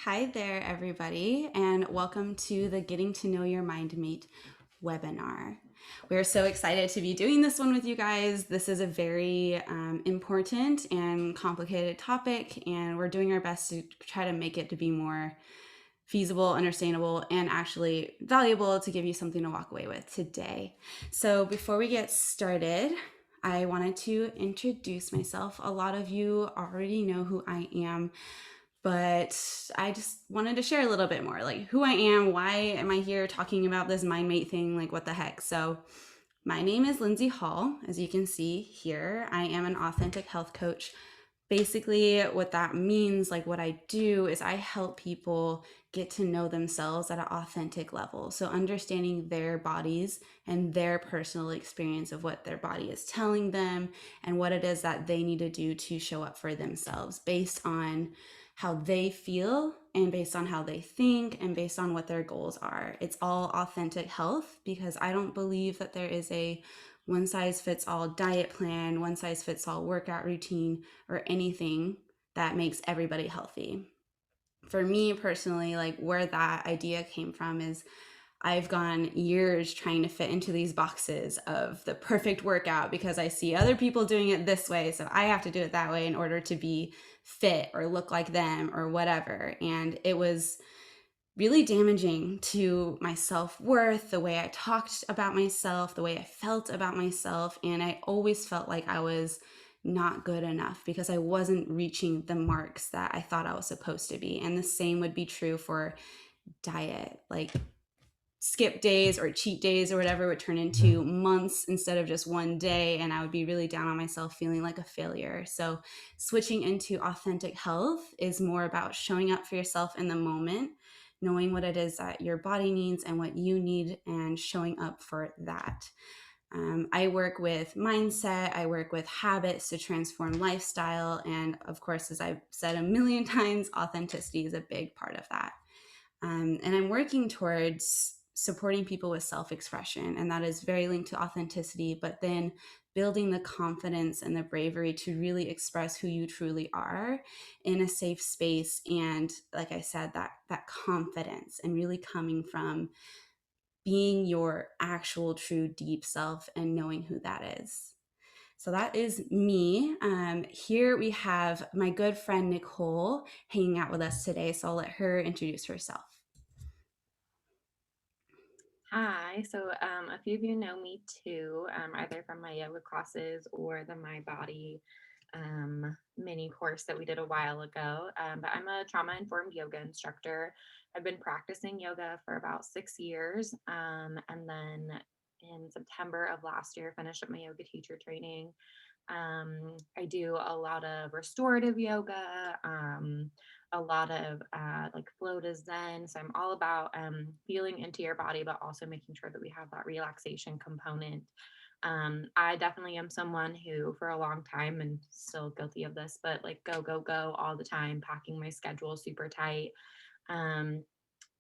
Hi there, everybody, and welcome to the Getting to Know Your Mindmate webinar. We're so excited to be doing this one with you guys. This is a very important and complicated topic, and we're doing our best to try to make it to be more feasible, understandable, and actually valuable to give you something to walk away with today. So before we get started, I wanted to introduce myself. A lot of you already know who I am, but I just wanted to share a little bit more, like who I am, why am I here talking about this Mindmate thing, like what the heck. So my name is Lindsay Hall. As you can see here, I am an authentic health coach. Basically, what that means, like what I do, is I help people get to know themselves at an authentic level. So, understanding their bodies and their personal experience of what their body is telling them and what it is that they need to do to show up for themselves based on how they feel and based on how they think and based on what their goals are. It's all authentic health because I don't believe that there is a one size fits all diet plan, one size fits all workout routine, or anything that makes everybody healthy. For me personally, like where that idea came from is I've gone years trying to fit into these boxes of the perfect workout because I see other people doing it this way. So I have to do it that way in order to be fit or look like them or whatever. And it was really damaging to my self-worth, the way I talked about myself, the way I felt about myself. And I always felt like I was not good enough because I wasn't reaching the marks that I thought I was supposed to be. And the same would be true for diet. Like skip days or cheat days or whatever would turn into months instead of just one day, and I would be really down on myself, feeling like a failure. So switching into authentic health is more about showing up for yourself in the moment, knowing what it is that your body needs and what you need, and showing up for that. I work with mindset, I work with habits to transform lifestyle, and of course, as I've said a million times, authenticity is a big part of that. And I'm working towards supporting people with self expression. And that is very linked to authenticity, but then building the confidence and the bravery to really express who you truly are in a safe space. And like I said, that confidence and really coming from being your actual true deep self and knowing who that is. So that is me. Here we have my good friend Nicole hanging out with us today. So I'll let her introduce herself. Hi, a few of you know me too, either from my yoga classes or the My Body mini course that we did a while ago. But I'm a trauma informed yoga instructor. I've been practicing yoga for about 6 years. And then in September of last year, finished up my yoga teacher training. I do a lot of restorative yoga, a lot of like flow to Zen. So I'm all about feeling into your body, but also making sure that we have that relaxation component. I definitely am someone who, for a long time, and still guilty of this, but like go, go, go all the time, packing my schedule super tight. Um,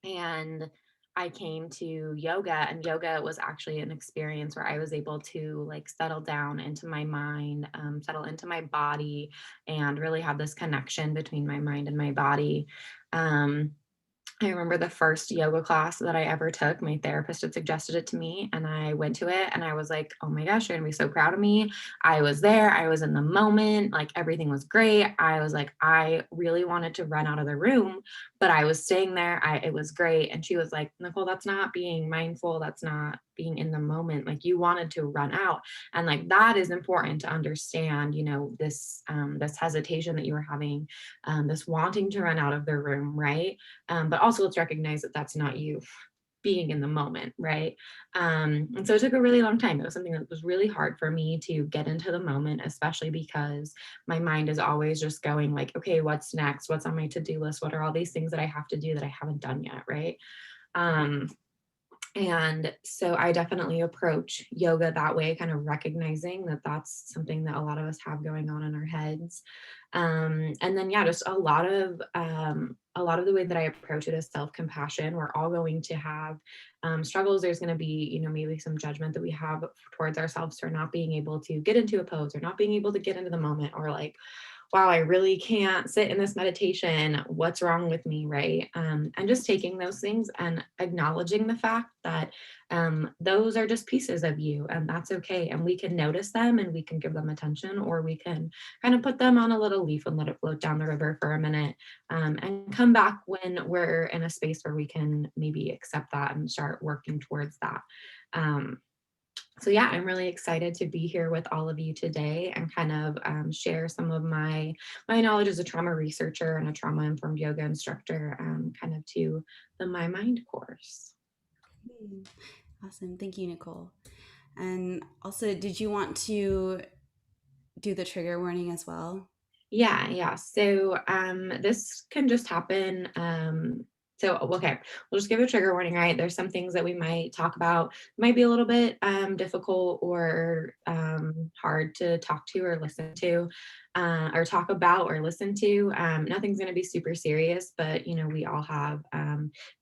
and I came to yoga, and yoga was actually an experience where I was able to like settle down into my mind, settle into my body, and really have this connection between my mind and my body. Um, I remember the first yoga class that I ever took, my therapist had suggested it to me, and I went to it and I was like, oh my gosh, you're gonna be so proud of me. I was there, I was in the moment, like everything was great. I was like, I really wanted to run out of the room, but I was staying there. It was great. And she was like, Nicole, that's not being mindful, that's not being in the moment. Like you wanted to run out. And like that is important to understand, this hesitation that you were having, this wanting to run out of the room, right? But also let's recognize that that's not you being in the moment, right? And so it took a really long time. It was something that was really hard for me to get into the moment, especially because my mind is always just going like, okay, what's next? What's on my to-do list? What are all these things that I have to do that I haven't done yet, right? Um, and so I definitely approach yoga that way, kind of recognizing that that's something that a lot of us have going on in our heads. And then, yeah, just a lot of the way that I approach it is self-compassion. We're all going to have struggles. There's going to be, maybe some judgment that we have towards ourselves for not being able to get into a pose or not being able to get into the moment or like wow, I really can't sit in this meditation. What's wrong with me? Right. And just taking those things and acknowledging the fact that those are just pieces of you and that's okay. And we can notice them and we can give them attention, or we can kind of put them on a little leaf and let it float down the river for a minute, and come back when we're in a space where we can maybe accept that and start working towards that. Um, so yeah, I'm really excited to be here with all of you today and kind of share some of my knowledge as a trauma researcher and a trauma informed yoga instructor, kind of to the My Mind course. Hmm. Awesome. Thank you, Nicole. And also, did you want to do the trigger warning as well? Yeah. So this can just happen. Okay, we'll just give a trigger warning, right? There's some things that we might talk about, might be a little bit difficult or hard to talk to or listen to, or talk about or listen to. Nothing's going to be super serious, but we all have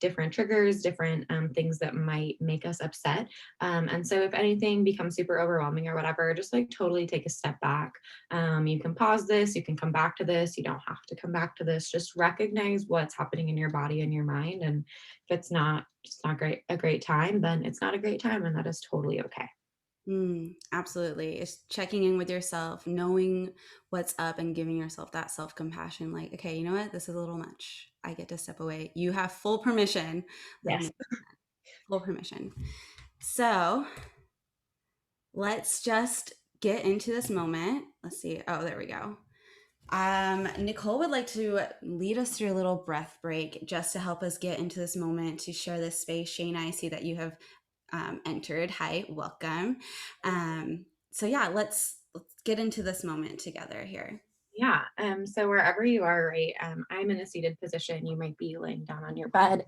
different triggers, different things that might make us upset. And so if anything becomes super overwhelming or whatever, just like totally take a step back. You can pause this, you can come back to this, you don't have to come back to this. Just recognize what's happening in your body and your mind. And if it's not a great time, then it's not a great time. And that is totally okay. Absolutely. It's checking in with yourself, knowing what's up, and giving yourself that self compassion. Like, okay, you know what? This is a little much. I get to step away. You have full permission of Yes. me, full permission. So let's just get into this moment. Let's see. Oh, there we go. Nicole would like to lead us through a little breath break just to help us get into this moment to share this space. Shane, I see that you have entered. Hi, welcome. So yeah, let's get into this moment together here. Yeah. So wherever you are, right? I'm in a seated position. You might be laying down on your bed.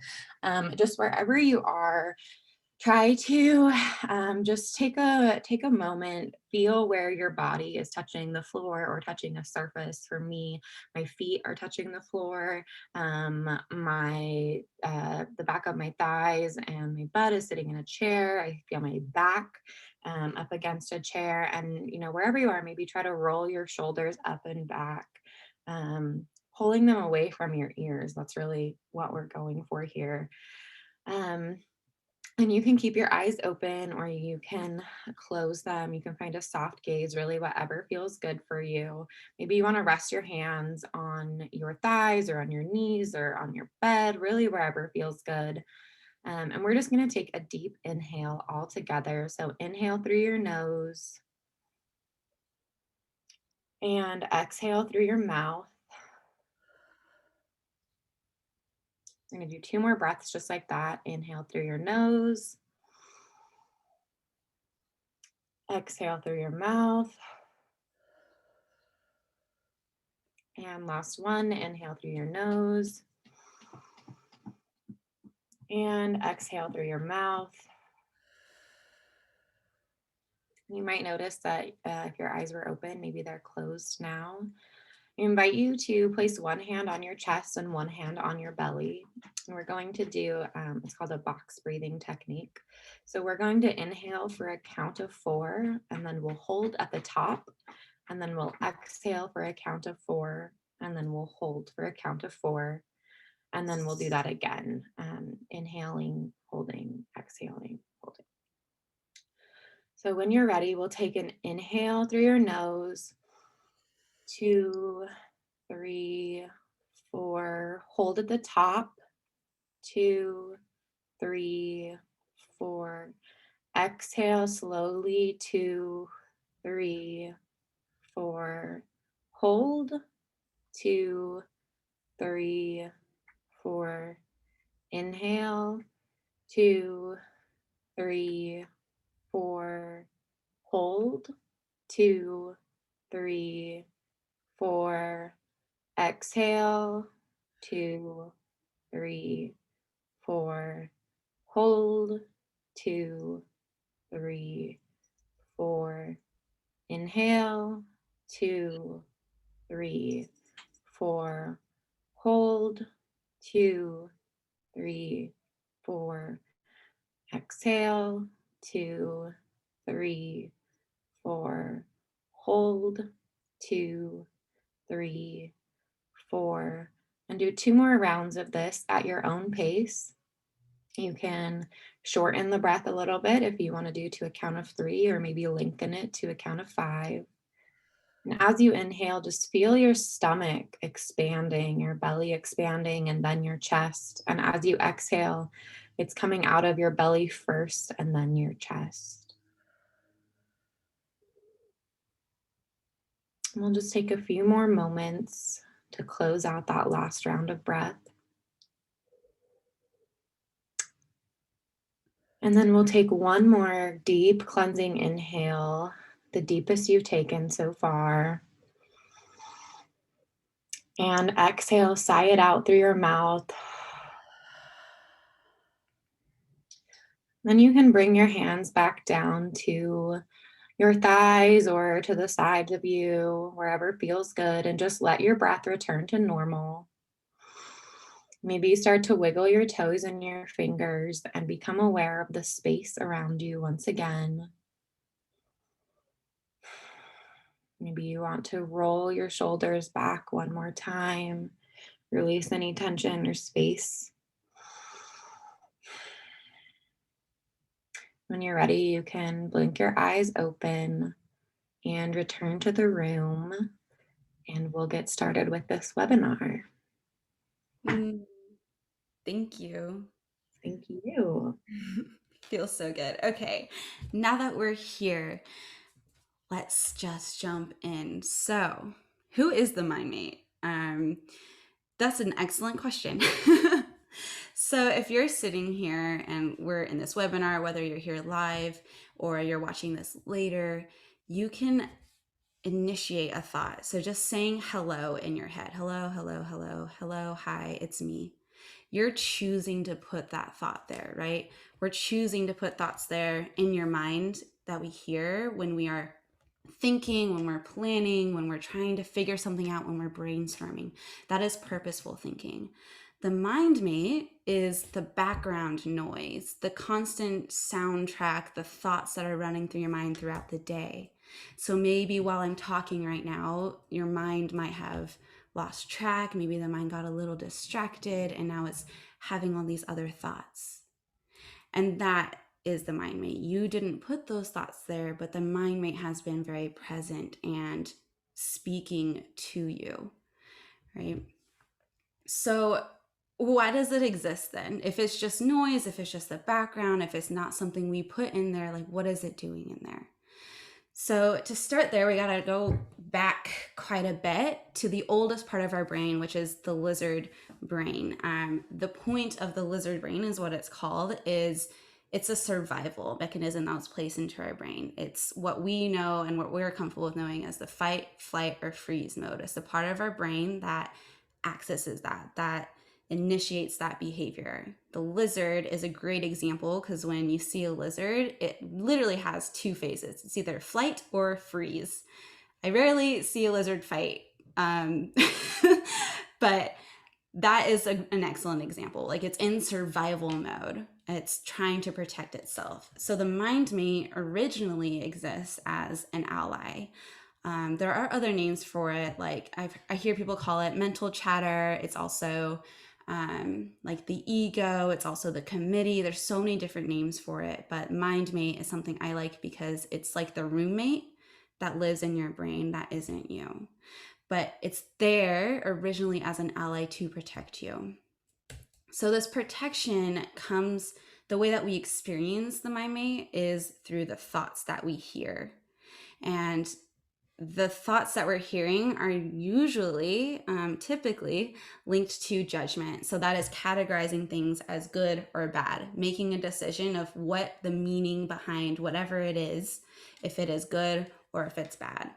Just wherever you are, try to just take a moment, feel where your body is touching the floor or touching a surface. For me, my feet are touching the floor. My the back of my thighs and my butt is sitting in a chair. I feel my back up against a chair, and wherever you are, maybe try to roll your shoulders up and back. Pulling them away from your ears. That's really what we're going for here. Um, and you can keep your eyes open or you can close them. You can find a soft gaze, really, whatever feels good for you. Maybe you want to rest your hands on your thighs or on your knees or on your bed, really, wherever feels good. And we're just going to take a deep inhale all together. So inhale through your nose and exhale through your mouth. We're going to do 2 more breaths just like that. Inhale through your nose, exhale through your mouth. And last one, inhale through your nose and exhale through your mouth. You might notice that if your eyes were open, maybe they're closed now. I invite you to place one hand on your chest and one hand on your belly. And we're going to do, it's called a box breathing technique. So we're going to inhale for a count of 4, and then we'll hold at the top, and then we'll exhale for a count of 4, and then we'll hold for a count of 4. And then we'll do that again. Inhaling, holding, exhaling, holding. So when you're ready, we'll take an inhale through your nose, 2, 3, 4. Hold at the top, 2, 3, 4. Exhale slowly, 2, 3, 4. Hold, 2, 3, 4. Inhale, 2, 3, 4. Hold, 2, 3, 4. Exhale, 2, 3, 4. Hold, 2, 3, 4. Inhale, 2, 3, 4. Hold, 2, 3, 4. Exhale, 2, 3, 4. Hold, 2, 3, 4, and do 2 more rounds of this at your own pace. You can shorten the breath a little bit if you want to do to a count of 3, or maybe lengthen it to a count of 5. And as you inhale, just feel your stomach expanding, your belly expanding, and then your chest. And as you exhale, it's coming out of your belly first and then your chest. And we'll just take a few more moments to close out that last round of breath. And then we'll take one more deep cleansing inhale, the deepest you've taken so far. And exhale, sigh it out through your mouth. Then you can bring your hands back down to your thighs or to the sides of you, wherever feels good, and just let your breath return to normal. Maybe start to wiggle your toes and your fingers and become aware of the space around you once again. Maybe you want to roll your shoulders back one more time, release any tension or space. When you're ready, you can blink your eyes open and return to the room, and we'll get started with this webinar. Mm, thank you. Thank you. Feels so good. Okay, now that we're here, let's just jump in. So, who is the Mindmate? That's an excellent question. So, if you're sitting here and we're in this webinar, whether you're here live or you're watching this later, you can initiate a thought. So, just saying hello in your head, hello, hello, hello, hello, hi, it's me. You're choosing to put that thought there, right? We're choosing to put thoughts there in your mind that we hear when we are thinking, when we're planning, when we're trying to figure something out, when we're brainstorming. That is purposeful thinking. The Mindmate is the background noise, the constant soundtrack, the thoughts that are running through your mind throughout the day. So maybe while I'm talking right now, your mind might have lost track. Maybe the mind got a little distracted and now it's having all these other thoughts. And that is the Mindmate. You didn't put those thoughts there, but the Mindmate has been very present and speaking to you, right? So why does it exist then? If it's just noise, if it's just the background, if it's not something we put in there, like what is it doing in there? So to start there, we got to go back quite a bit to the oldest part of our brain, which is the lizard brain. The point of the lizard brain is what it's called, is it's a survival mechanism that was placed into our brain. It's what we know and what we're comfortable with knowing as the fight, flight, or freeze mode. It's the part of our brain that accesses that initiates that behavior. The lizard is a great example because when you see a lizard, it literally has two phases. It's either flight or freeze. I rarely see a lizard fight, but that is an excellent example. Like it's in survival mode. It's trying to protect itself. So the Mindmate originally exists as an ally. There are other names for it. Like I hear people call it mental chatter. It's also like the ego. It's also the committee. There's so many different names for it. But Mindmate is something I like because it's like the roommate that lives in your brain that isn't you. But it's there originally as an ally to protect you. So this protection comes, the way that we experience the Mindmate is through the thoughts that we hear. And the thoughts that we're hearing are usually, typically linked to judgment. So that is categorizing things as good or bad, making a decision of what the meaning behind whatever it is, if it is good or if it's bad.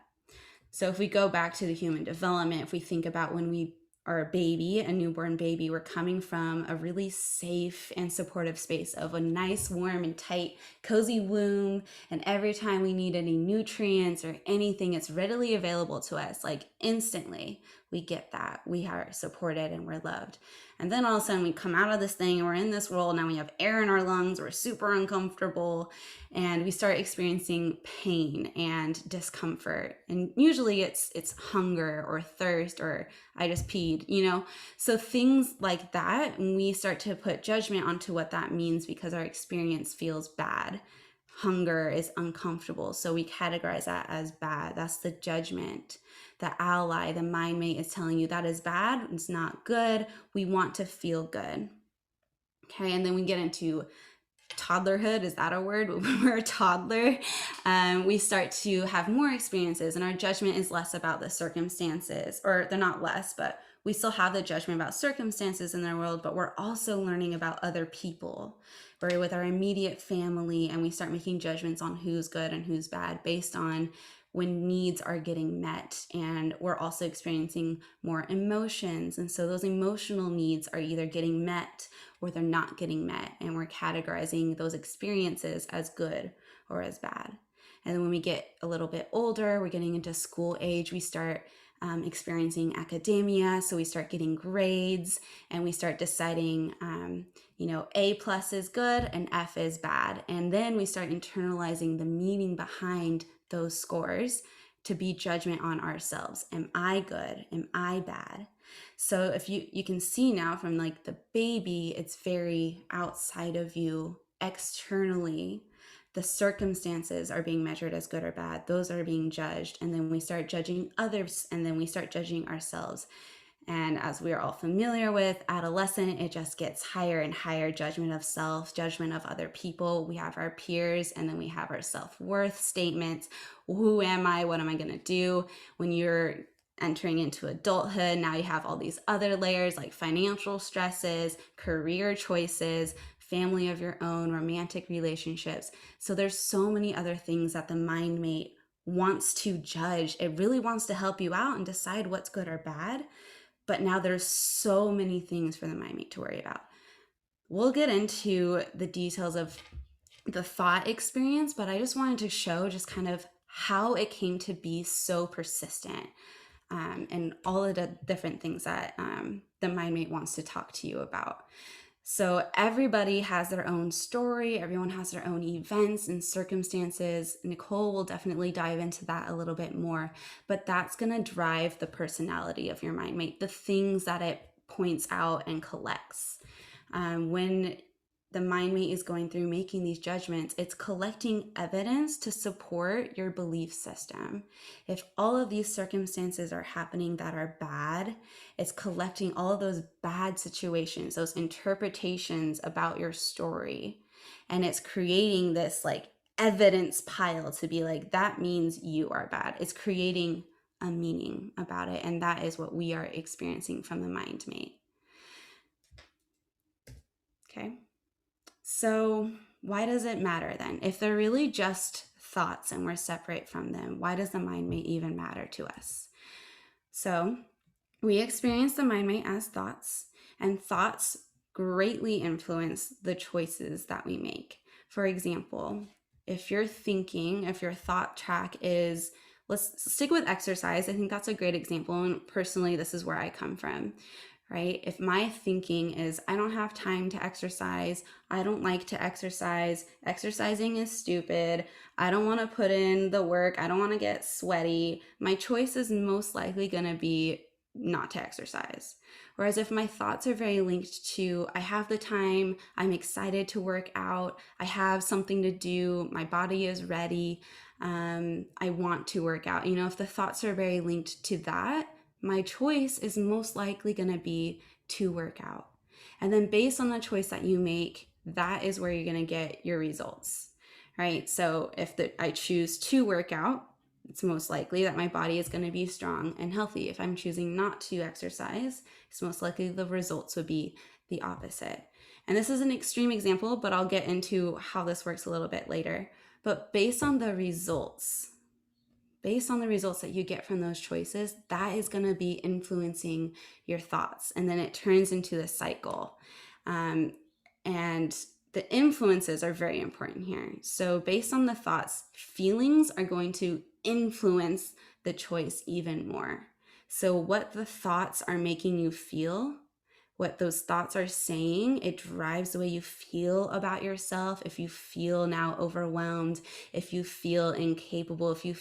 So if we go back to the human development, if we think about when we are a baby, a newborn baby, we're coming from a really safe and supportive space of a nice, warm and tight, cozy womb. And every time we need any nutrients or anything, it's readily available to us, like instantly. we get that. We are supported and we're loved. And then all of a sudden we come out of this thing and we're in this world. Now we have air in our lungs. We're super uncomfortable and we start experiencing pain and discomfort. And usually it's hunger or thirst or I just peed, So things like that, we start to put judgment onto what that means because our experience feels bad. Hunger is uncomfortable, so we categorize that as bad. That's the judgment. The ally, the mind mate, is telling you that is bad, it's not good, we want to feel good. Okay, and then we get into toddlerhood. Is that a word? When we're a toddler, we start to have more experiences and our judgment is less about the circumstances, or they're not less, but we still have the judgment about circumstances in their world, but we're also learning about other people. We're with our immediate family and we start making judgments on who's good and who's bad based on when needs are getting met. And we're also experiencing more emotions. And so those emotional needs are either getting met or they're not getting met. And we're categorizing those experiences as good or as bad. And then when we get a little bit older, we're getting into school age, we start experiencing academia. So we start getting grades and we start deciding, A+ is good and F is bad. And then we start internalizing the meaning behind those scores to be judgment on ourselves. Am I good? Am I bad? So if you can see now from like the baby, it's very outside of you externally. The circumstances are being measured as good or bad. Those are being judged. And then we start judging others and then we start judging ourselves. And as we are all familiar with, adolescent, it just gets higher and higher judgment of self, judgment of other people. We have our peers, and then we have our self-worth statements. Who am I? What am I going to do? When you're entering into adulthood, now you have all these other layers like financial stresses, career choices, family of your own, romantic relationships. So there's so many other things that the mind mate wants to judge. It really wants to help you out and decide what's good or bad. But now there's so many things for the mind mate to worry about. We'll get into the details of the thought experience, but I just wanted to show just kind of how it came to be so persistent, and all of the different things that the mind mate wants to talk to you about. So everybody has their own story. Everyone has their own events and circumstances. Nicole will definitely dive into that a little bit more, but that's going to drive the personality of your mind mate, the things that it points out and collects. When the mind mate is going through making these judgments, it's collecting evidence to support your belief system. If all of these circumstances are happening that are bad, it's collecting all of those bad situations, those interpretations about your story, and it's creating this like evidence pile to be like, that means you are bad. It's creating a meaning about it, and that is what we are experiencing from the mind mate. Okay. So why does it matter then? If they're really just thoughts and we're separate from them, why does the mind mate even matter to us? So we experience the mind mate as thoughts, and thoughts greatly influence the choices that we make. For example, if your thought track is, let's stick with exercise. I think that's a great example. And personally, this is where I come from. Right? If my thinking is, I don't have time to exercise, I don't like to exercise, exercising is stupid, I don't want to put in the work, I don't want to get sweaty, my choice is most likely going to be not to exercise. Whereas if my thoughts are very linked to, I have the time, I'm excited to work out, I have something to do, my body is ready, I want to work out. If the thoughts are very linked to that, my choice is most likely going to be to work out. And then based on the choice that you make, that is where you're going to get your results, right? So if I choose to work out, it's most likely that my body is going to be strong and healthy. If I'm choosing not to exercise, it's most likely the results would be the opposite. And this is an extreme example, but I'll get into how this works a little bit later. But based on the results that you get from those choices, that is going to be influencing your thoughts. And then it turns into the cycle. And the influences are very important here. So based on the thoughts, feelings are going to influence the choice even more. So, what the thoughts are making you feel, what those thoughts are saying, it drives the way you feel about yourself. If you feel now overwhelmed, if you feel incapable, if you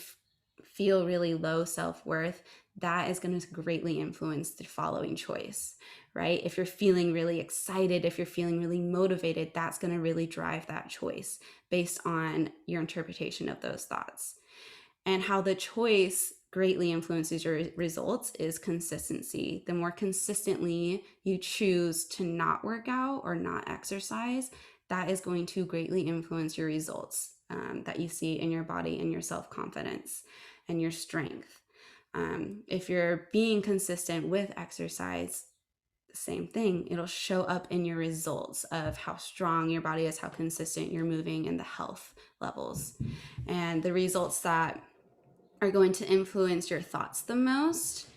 feel really low self-worth, that is going to greatly influence the following choice, right? If you're feeling really excited, if you're feeling really motivated, that's going to really drive that choice based on your interpretation of those thoughts. And how the choice greatly influences your results is consistency. The more consistently you choose to not work out or not exercise, that is going to greatly influence your results that you see in your body and your self-confidence and your strength. If you're being consistent with exercise, same thing. It'll show up in your results of how strong your body is, how consistent you're moving, and the health levels. And the results that are going to influence your thoughts the most,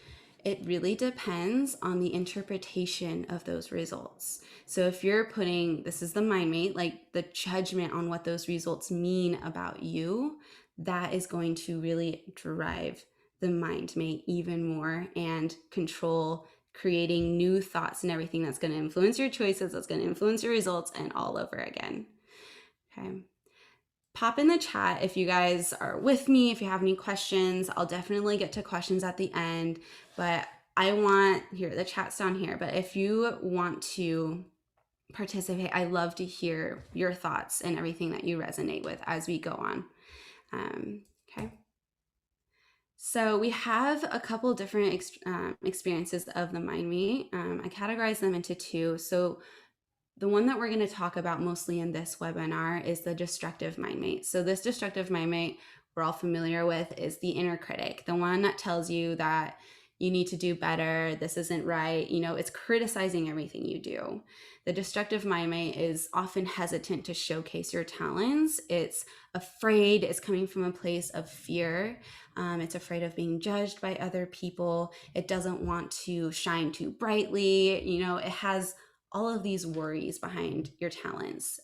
it really depends on the interpretation of those results. So if you're putting, this is the Mindmate, like the judgment on what those results mean about you, that is going to really drive the Mindmate even more and control creating new thoughts and everything that's going to influence your choices, that's going to influence your results, and all over again. Okay. Pop in the chat if you guys are with me, if you have any questions. I'll definitely get to questions at the end, but I want, here, the chat's down here, but if you want to participate, I love to hear your thoughts and everything that you resonate with as we go on. Okay. So we have a couple different experiences of the Mindmate. I categorize them into two. So the one that we're going to talk about mostly in this webinar is the destructive Mindmate. So this destructive Mindmate we're all familiar with is the inner critic, the one that tells you that you need to do better, this isn't right, it's criticizing everything you do. The destructive Mindmate is often hesitant to showcase your talents. It's afraid, it's coming from a place of fear. It's afraid of being judged by other people. It doesn't want to shine too brightly. It has all of these worries behind your talents.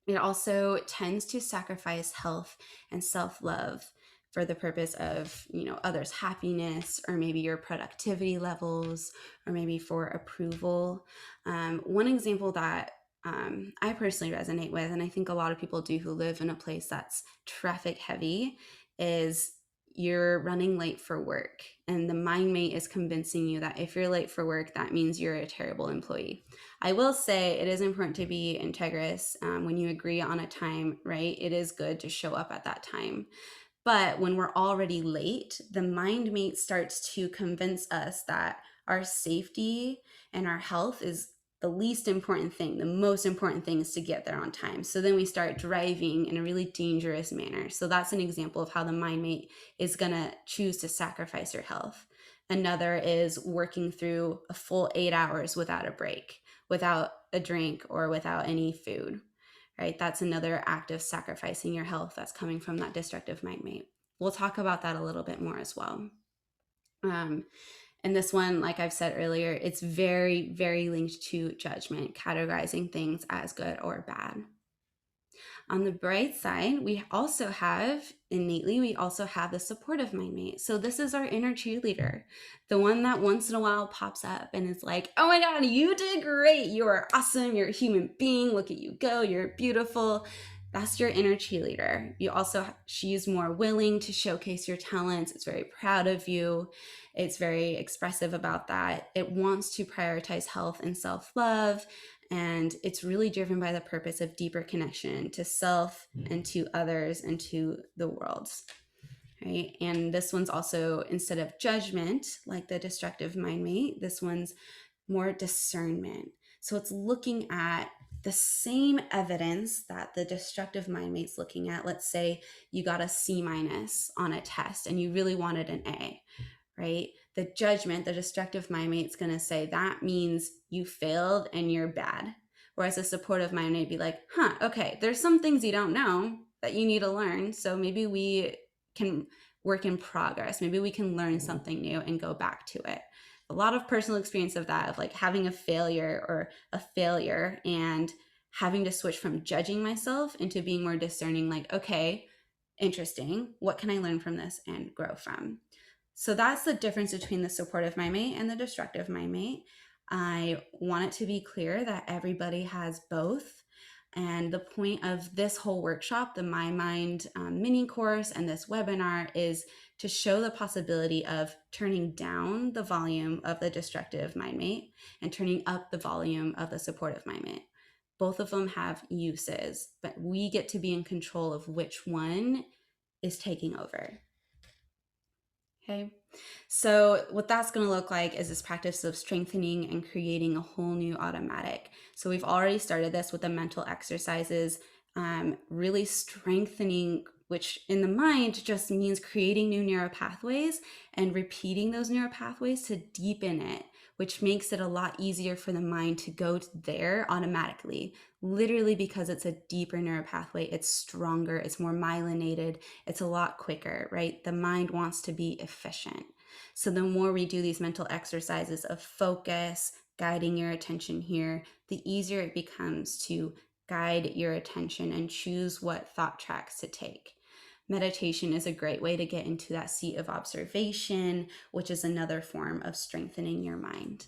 It also tends to sacrifice health and self-love for the purpose of, others' happiness, or maybe your productivity levels, or maybe for approval. One example that I personally resonate with, and I think a lot of people do who live in a place that's traffic heavy, is you're running late for work, and the Mindmate is convincing you that if you're late for work, that means you're a terrible employee. I will say it is important to be integrous when you agree on a time, right? It is good to show up at that time. But when we're already late, the Mindmate starts to convince us that our safety and our health is the least important thing. The most important thing is to get there on time. So then we start driving in a really dangerous manner. So that's an example of how the Mindmate is going to choose to sacrifice your health. Another is working through a full 8 hours without a break, without a drink, or without any food, right? That's another act of sacrificing your health that's coming from that destructive Mindmate. We'll talk about that a little bit more as well. And this one, like I've said earlier, it's very, very linked to judgment, categorizing things as good or bad. On the bright side, we also have the supportive Mindmate. So this is our inner cheerleader, the one that once in a while pops up and is like, oh my God, you did great. You are awesome. You're a human being. Look at you go. You're beautiful. That's your inner cheerleader. She's more willing to showcase your talents. It's very proud of you. It's very expressive about that. It wants to prioritize health and self-love. And it's really driven by the purpose of deeper connection to self and to others and to the world, right? And this one's also, instead of judgment, like the destructive Mindmate, this one's more discernment. So it's looking at the same evidence that the destructive Mindmate's looking at. Let's say you got a C- on a test and you really wanted an A, right? The judgment, the destructive Mindmate's going to say that means you failed and you're bad. Whereas a supportive Mindmate would be like, okay, there's some things you don't know that you need to learn. So maybe we can work in progress. Maybe we can learn something new and go back to it. A lot of personal experience of that, of like having a failure and having to switch from judging myself into being more discerning, like, okay, interesting. What can I learn from this and grow from? So that's the difference between the supportive mindmate and the destructive mindmate. I want it to be clear that everybody has both. And the point of this whole workshop, the My Mind mini course and this webinar, is to show the possibility of turning down the volume of the destructive mindmate and turning up the volume of the supportive mindmate. Both of them have uses, but we get to be in control of which one is taking over. Okay. So, what that's going to look like is this practice of strengthening and creating a whole new automatic. So, we've already started this with the mental exercises, really strengthening, which in the mind just means creating new neural pathways and repeating those neural pathways to deepen it, which makes it a lot easier for the mind to go there automatically. Literally, because it's a deeper neural pathway, it's stronger, it's more myelinated, it's a lot quicker, right? The mind wants to be efficient. So the more we do these mental exercises of focus, guiding your attention here, the easier it becomes to guide your attention and choose what thought tracks to take. Meditation is a great way to get into that seat of observation, which is another form of strengthening your mind.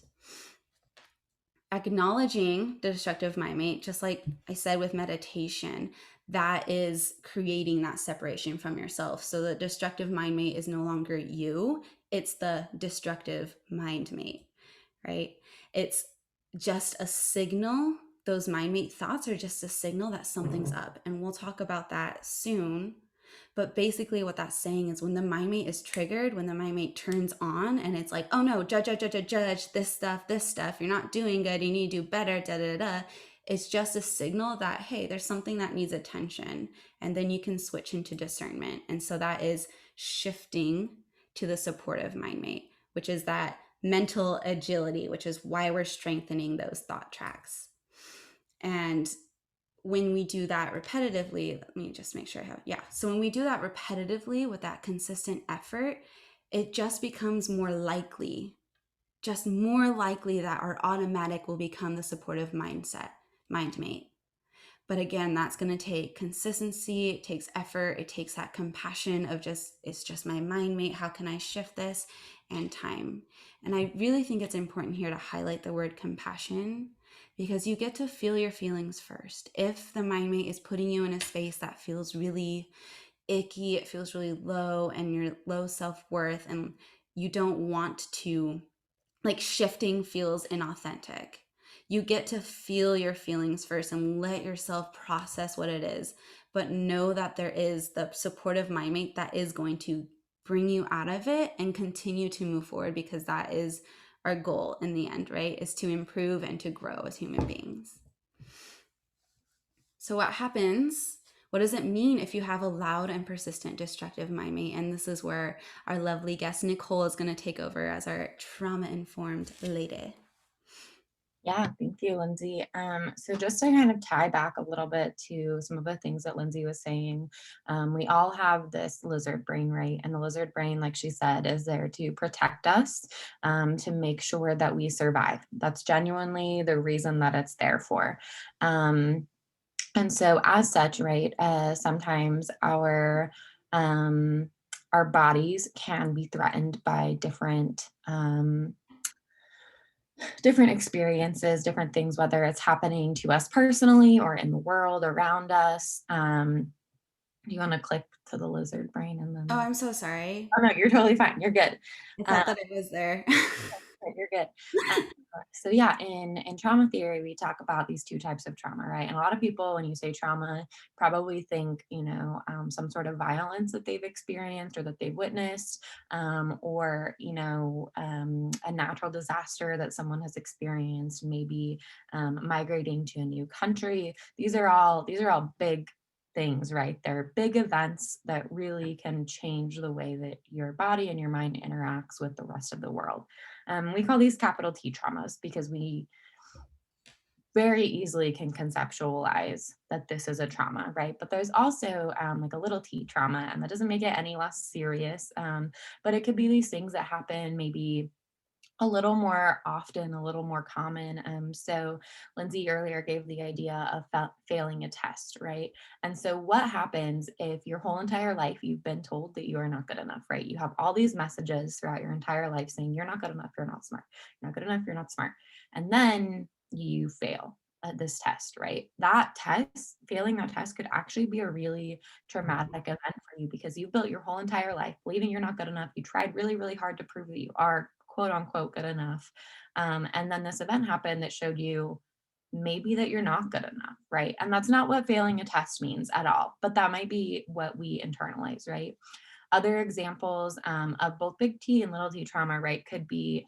Acknowledging the destructive mindmate, just like I said with meditation, that is creating that separation from yourself. So the destructive mindmate is no longer you, it's the destructive mindmate, right? It's just a signal. Those mindmate thoughts are just a signal that something's up. And we'll talk about that soon. But basically, what that's saying is when the mindmate is triggered, when the mindmate turns on and it's like, oh no, judge, this stuff, you're not doing good, you need to do better, da da da. It's just a signal that, hey, there's something that needs attention. And then you can switch into discernment. And so that is shifting to the supportive mindmate, which is that mental agility, which is why we're strengthening those thought tracks. And when we do that repetitively, let me just make sure I have, yeah. So when we do that repetitively with that consistent effort, it just becomes more likely that our automatic will become the supportive mindmate. But again, that's going to take consistency. It takes effort. It takes that compassion of it's just my mindmate. How can I shift this? And time. And I really think it's important here to highlight the word compassion because you get to feel your feelings first. If the mindmate is putting you in a space that feels really icky, it feels really low, and you're low self-worth, and you don't want to, like, shifting feels inauthentic. You get to feel your feelings first and let yourself process what it is, but know that there is the supportive mindmate that is going to bring you out of it and continue to move forward, because that is our goal in the end, right? Is to improve and to grow as human beings. So what happens? What does it mean if you have a loud and persistent destructive mindmate? And this is where our lovely guest Nicole is going to take over as our trauma-informed lady. Yeah, thank you, Lindsay. So just to kind of tie back a little bit to some of the things that Lindsay was saying, we all have this lizard brain, right? And the lizard brain, like she said, is there to protect us, to make sure that we survive. That's genuinely the reason that it's there for. And so as such, right, sometimes our bodies can be threatened by different experiences, different things, whether it's happening to us personally or in the world around us. You want to click to the lizard brain and Oh, then, I'm so sorry. oh no, you're totally fine. You're good. I Um, thought that it was there. you're good. Um, so yeah, in trauma theory, we talk about these two types of trauma, right? And a lot of people, when you say trauma, probably think, some sort of violence that they've experienced or that they've witnessed, or a natural disaster that someone has experienced, maybe migrating to a new country. These are all big things, right? They're big events that really can change the way that your body and your mind interacts with the rest of the world. We call these capital T traumas because we very easily can conceptualize that this is a trauma, right? But there's also like a little t trauma, and that doesn't make it any less serious. But it could be these things that happen maybe a little more often, a little more common. So Lindsay earlier gave the idea of failing a test, right? And so what happens if your whole entire life you've been told that you are not good enough, right? You have all these messages throughout your entire life saying you're not good enough, you're not smart, you're not good enough, you're not smart. And then you fail at this test, right? That test, failing that test could actually be a really traumatic event for you because you've built your whole entire life believing you're not good enough. You tried really, really hard to prove that you are quote unquote good enough. And then this event happened that showed you maybe that you're not good enough, right? And that's not what failing a test means at all, but that might be what we internalize, right? Other examples of both big T and little t trauma, right, could be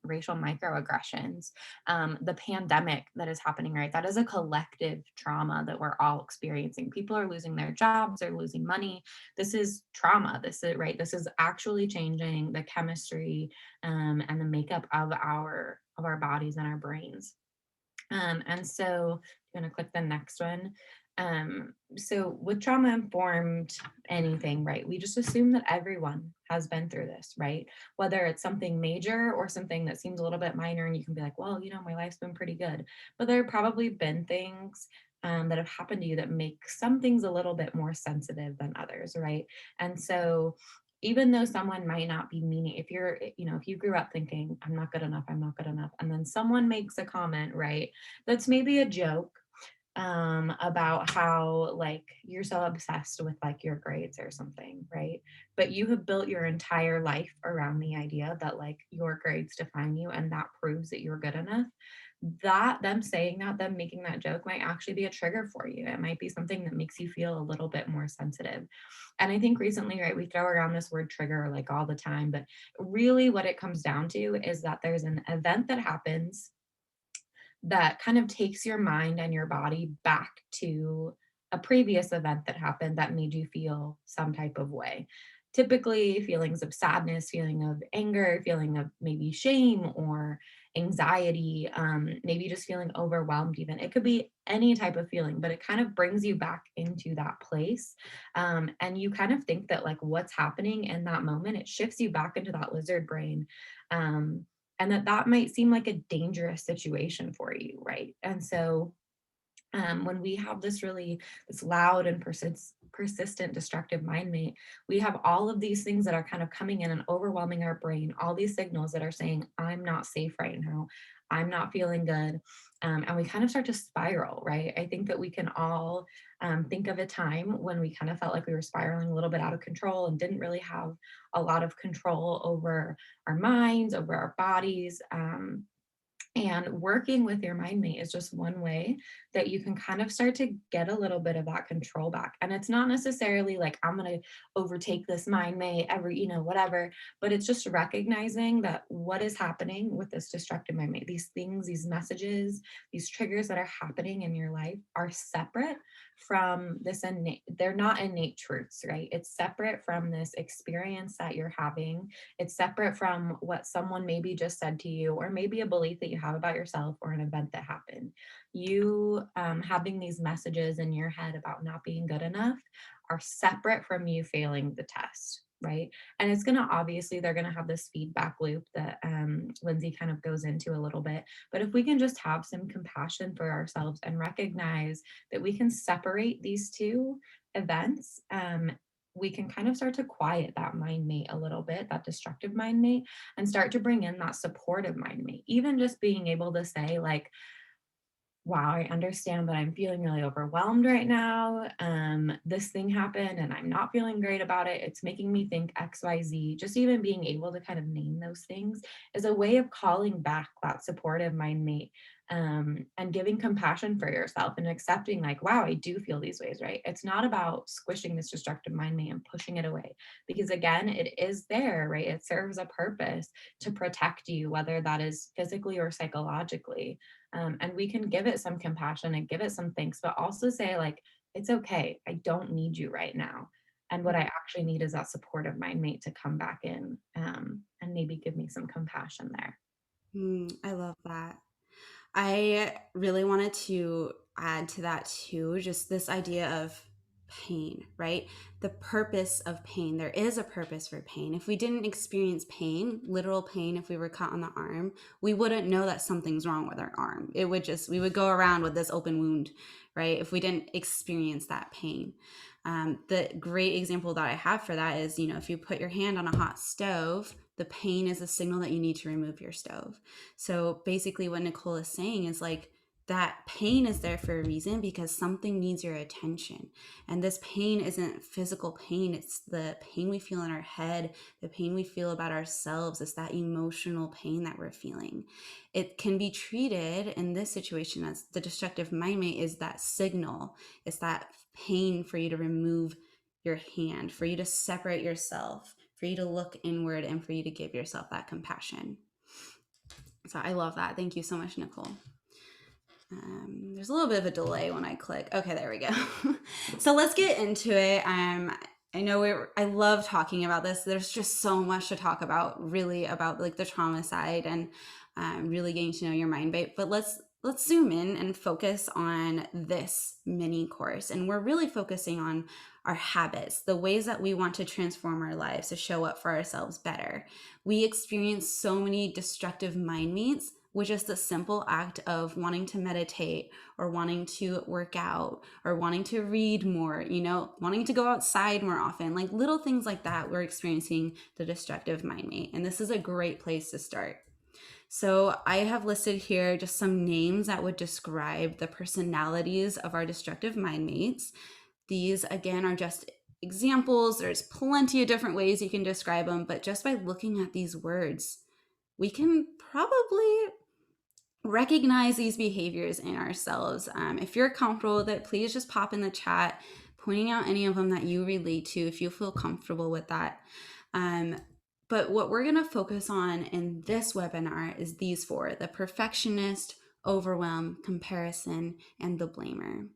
racial microaggressions, the pandemic that is happening, right? That is a collective trauma that we're all experiencing. People are losing their jobs, they're losing money. This is trauma. This is right. This is actually changing the chemistry and the makeup of our bodies and our brains. And so I'm going to click the next one. So with trauma informed anything, right? We just assume that everyone has been through this, right? Whether it's something major or something that seems a little bit minor, and you can be like, well, my life's been pretty good. But there have probably been things that have happened to you that make some things a little bit more sensitive than others, right? And so even though someone might not be meaning, if you grew up thinking, I'm not good enough, I'm not good enough, and then someone makes a comment, right? That's maybe a joke about how like you're so obsessed with like your grades or something, right? But you have built your entire life around the idea that like your grades define you and that proves that you're good enough. That them saying that, them making that joke might actually be a trigger for you. It might be something that makes you feel a little bit more sensitive. And I think recently, right, we throw around this word trigger like all the time, but really what it comes down to is that there's an event that happens that kind of takes your mind and your body back to a previous event that happened that made you feel some type of way. Typically, feelings of sadness, feeling of anger, feeling of maybe shame or anxiety, maybe just feeling overwhelmed, even. It could be any type of feeling, but it kind of brings you back into that place. And you kind of think that, like, what's happening in that moment, it shifts you back into that lizard brain. Um, and that might seem like a dangerous situation for you, right? And so when we have this loud and persistent destructive mind mate, we have all of these things that are kind of coming in and overwhelming our brain, all these signals that are saying, I'm not safe right now, I'm not feeling good. And we kind of start to spiral, right? I think that we can all think of a time when we kind of felt like we were spiraling a little bit out of control and didn't really have a lot of control over our minds, over our bodies. And working with your mind mate is just one way that you can kind of start to get a little bit of that control back. And it's not necessarily like I'm going to overtake this mind mate whatever, but it's just recognizing that what is happening with this destructive mind mate, these things, these messages, these triggers that are happening in your life are separate from this innate, they're not innate truths, right? It's separate from this experience that you're having. It's separate from what someone maybe just said to you, or maybe a belief that you have about yourself or an event that happened. You having these messages in your head about not being good enough are separate from you failing the test, right? And it's going to obviously, they're going to have this feedback loop that Lindsay kind of goes into a little bit. But if we can just have some compassion for ourselves and recognize that we can separate these two events, we can kind of start to quiet that mind mate a little bit, that destructive mind mate, and start to bring in that supportive mind mate. Even just being able to say, like, wow, I understand that I'm feeling really overwhelmed right now. This thing happened and I'm not feeling great about it. It's making me think XYZ. Just even being able to kind of name those things is a way of calling back that supportive mind mate, and giving compassion for yourself and accepting, like, wow, I do feel these ways, right? It's not about squishing this destructive mind mate and pushing it away because, again, it is there, right? It serves a purpose to protect you, whether that is physically or psychologically. And we can give it some compassion and give it some thanks, but also say, like, it's okay. I don't need you right now. And what I actually need is that supportive mind mate to come back in, and maybe give me some compassion there. I love that. I really wanted to add to that too, just this idea of pain, right? The purpose of pain. There is a purpose for pain. If we didn't experience pain, literal pain, if we were cut on the arm, we wouldn't know that something's wrong with our arm. We would go around with this open wound, right? If we didn't experience that pain. The great example that I have for that is, if you put your hand on a hot stove, the pain is a signal that you need to remove your stove. So basically what Nicole is saying is like, that pain is there for a reason because something needs your attention. And this pain isn't physical pain. It's the pain we feel in our head, the pain we feel about ourselves. It's that emotional pain that we're feeling. It can be treated in this situation as the destructive mindmate is that signal. It's that pain for you to remove your hand, for you to separate yourself, for you to look inward, and for you to give yourself that compassion. So I love that. Thank you so much, Nicole. There's a little bit of a delay when I click. Okay, there we go. So let's get into it. I know I love talking about this. There's just so much to talk about, really, about like the trauma side and really getting to know your mind. But let's zoom in and focus on this mini course. And we're really focusing on our habits, the ways that we want to transform our lives to show up for ourselves better. We experience so many destructive mind mates with just the simple act of wanting to meditate or wanting to work out or wanting to read more, wanting to go outside more often, like little things like that. We're experiencing the destructive mind mate. And this is a great place to start. So I have listed here just some names that would describe the personalities of our destructive mind mates. These, again, are just examples. There's plenty of different ways you can describe them, but just by looking at these words, we can probably recognize these behaviors in ourselves. If you're comfortable with it, please just pop in the chat, pointing out any of them that you relate to if you feel comfortable with that. But what we're going to focus on in this webinar is these four: the perfectionist, overwhelm, comparison, and the blamer.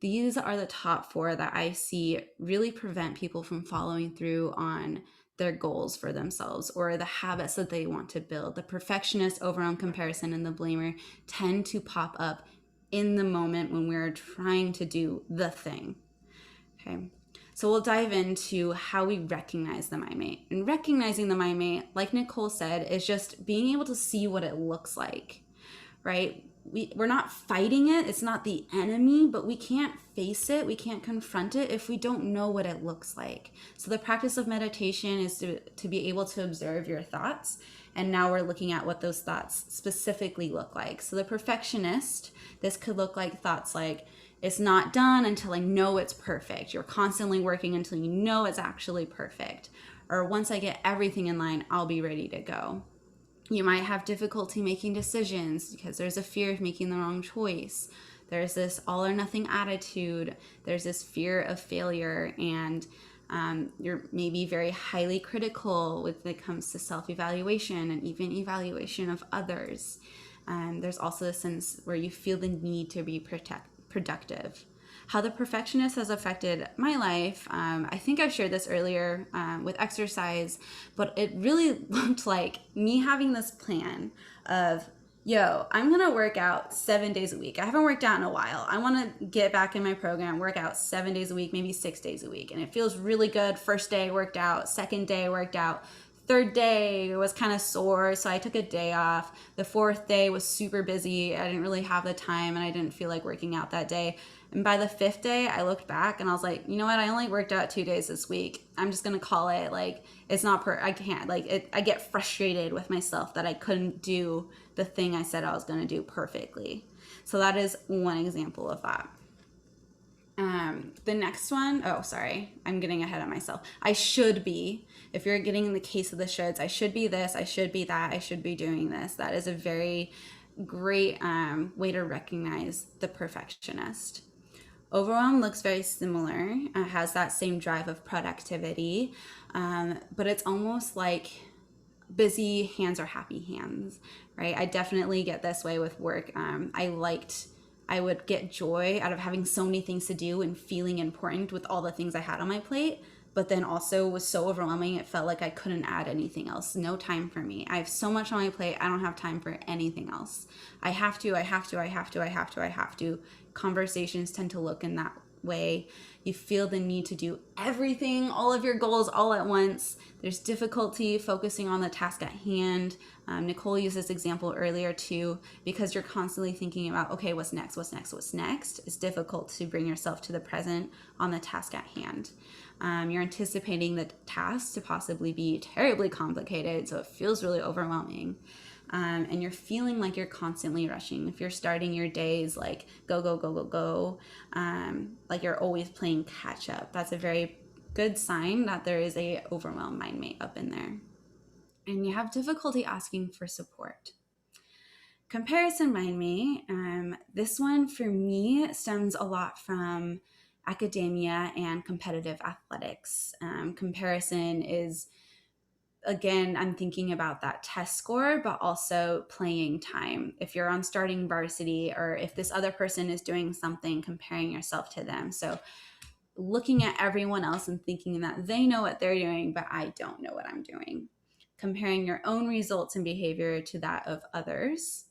These are the top four that I see really prevent people from following through on their goals for themselves or the habits that they want to build. The perfectionist, overwhelm, comparison, and the blamer tend to pop up in the moment when we're trying to do the thing. Okay, so we'll dive into how we recognize the mind mate. And recognizing the mind mate, like Nicole said, is just being able to see what it looks like, right? We're not fighting it. It's not the enemy, but we can't face it. We can't confront it if we don't know what it looks like. So the practice of meditation is to be able to observe your thoughts. And now we're looking at what those thoughts specifically look like. So the perfectionist, this could look like thoughts like, it's not done until I know it's perfect. You're constantly working until you know it's actually perfect. Or once I get everything in line, I'll be ready to go. You might have difficulty making decisions because there's a fear of making the wrong choice. There's this all or nothing attitude. There's this fear of failure, and you're maybe very highly critical when it comes to self-evaluation and even evaluation of others. There's also a sense where you feel the need to be productive. How the perfectionist has affected my life, I think I shared this earlier with exercise, but it really looked like me having this plan of, I'm going to work out 7 days a week. I haven't worked out in a while. I want to get back in my program, work out 7 days a week, maybe 6 days a week. And it feels really good. First day worked out, second day worked out. Third day was kind of sore, so I took a day off. The fourth day was super busy. I didn't really have the time and I didn't feel like working out that day. And by the fifth day, I looked back and I was like, you know what? I only worked out 2 days this week. I'm just going to call it. Like, it's not I can't. Like, I get frustrated with myself that I couldn't do the thing I said I was going to do perfectly. So that is one example of that. The next one, I'm getting ahead of myself. I should be, if you're getting in the case of the shoulds, I should be this, I should be that, I should be doing this. That is a very great way to recognize the perfectionist. Overwhelm looks very similar, has that same drive of productivity, but it's almost like busy hands are happy hands, right? I definitely get this way with work. I would get joy out of having so many things to do and feeling important with all the things I had on my plate, but then also was so overwhelming, it felt like I couldn't add anything else. No time for me. I have so much on my plate, I don't have time for anything else. I have to. Conversations tend to look in that way. You feel the need to do everything, all of your goals all at once. There's difficulty focusing on the task at hand. Nicole used this example earlier too, because you're constantly thinking about, okay, what's next, what's next, what's next. It's difficult to bring yourself to the present on the task at hand. You're anticipating the task to possibly be terribly complicated, so it feels really overwhelming. And you're feeling like you're constantly rushing. If you're starting your days like go, go, go, go, go, like you're always playing catch up, that's a very good sign that there is a overwhelmed mind mate up in there. And you have difficulty asking for support. Comparison mind mate, this one for me stems a lot from academia and competitive athletics. Comparison is, again, I'm thinking about that test score, but also playing time. If you're on starting varsity, or if this other person is doing something, comparing yourself to them. So looking at everyone else and thinking that they know what they're doing, but I don't know what I'm doing. Comparing your own results and behavior to that of others.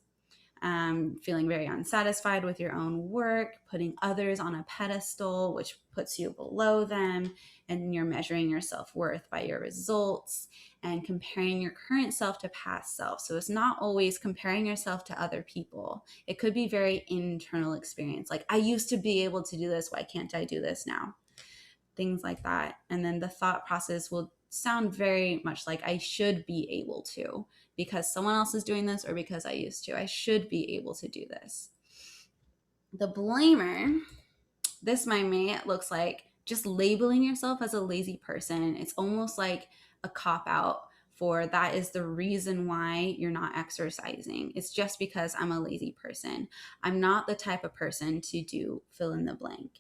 Feeling very unsatisfied with your own work, putting others on a pedestal, which puts you below them, and you're measuring your self-worth by your results, and comparing your current self to past self. So it's not always comparing yourself to other people. It could be very internal experience. Like, I used to be able to do this. Why can't I do this now? Things like that. And then the thought process will sound very much like I should be able to, because someone else is doing this, or because I used to. I should be able to do this. The blamer, this mind mate looks like just labeling yourself as a lazy person. It's almost like a cop out for that is the reason why you're not exercising. It's just because I'm a lazy person. I'm not the type of person to do fill in the blank.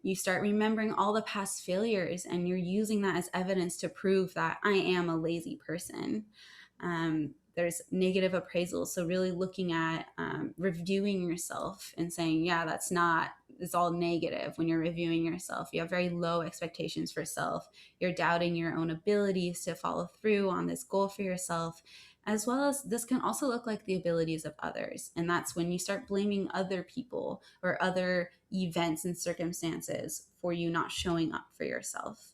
You start remembering all the past failures, and you're using that as evidence to prove that I am a lazy person. There's negative appraisals. So really looking at reviewing yourself and saying, yeah, it's all negative. When you're reviewing yourself, you have very low expectations for self. You're doubting your own abilities to follow through on this goal for yourself, as well as this can also look like the abilities of others. And that's when you start blaming other people or other events and circumstances for you not showing up for yourself.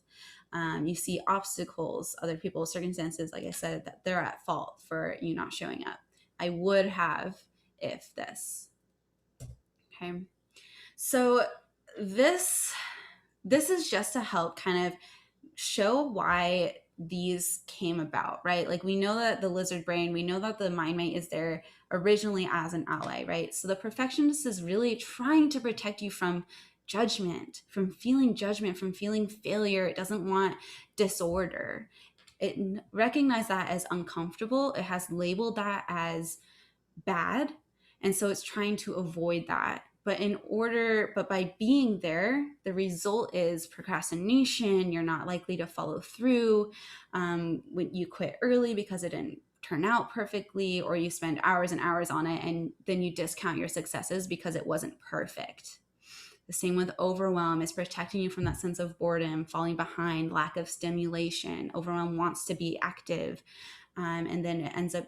You see obstacles, other people's circumstances, like I said, that they're at fault for you not showing up. I would have if this. Okay. So this is just to help kind of show why these came about, right? Like, we know that the lizard brain, we know that the mind mate is there originally as an ally, right? So the perfectionist is really trying to protect you from judgment, from feeling failure. It doesn't want disorder. It recognized that as uncomfortable. It has labeled that as bad, and so it's trying to avoid that. But by being there, the result is procrastination. You're not likely to follow through. When you quit early because it didn't turn out perfectly, or you spend hours and hours on it, and then you discount your successes because it wasn't perfect. The same with overwhelm, is protecting you from that sense of boredom, falling behind, lack of stimulation. Overwhelm wants to be active, and then it ends up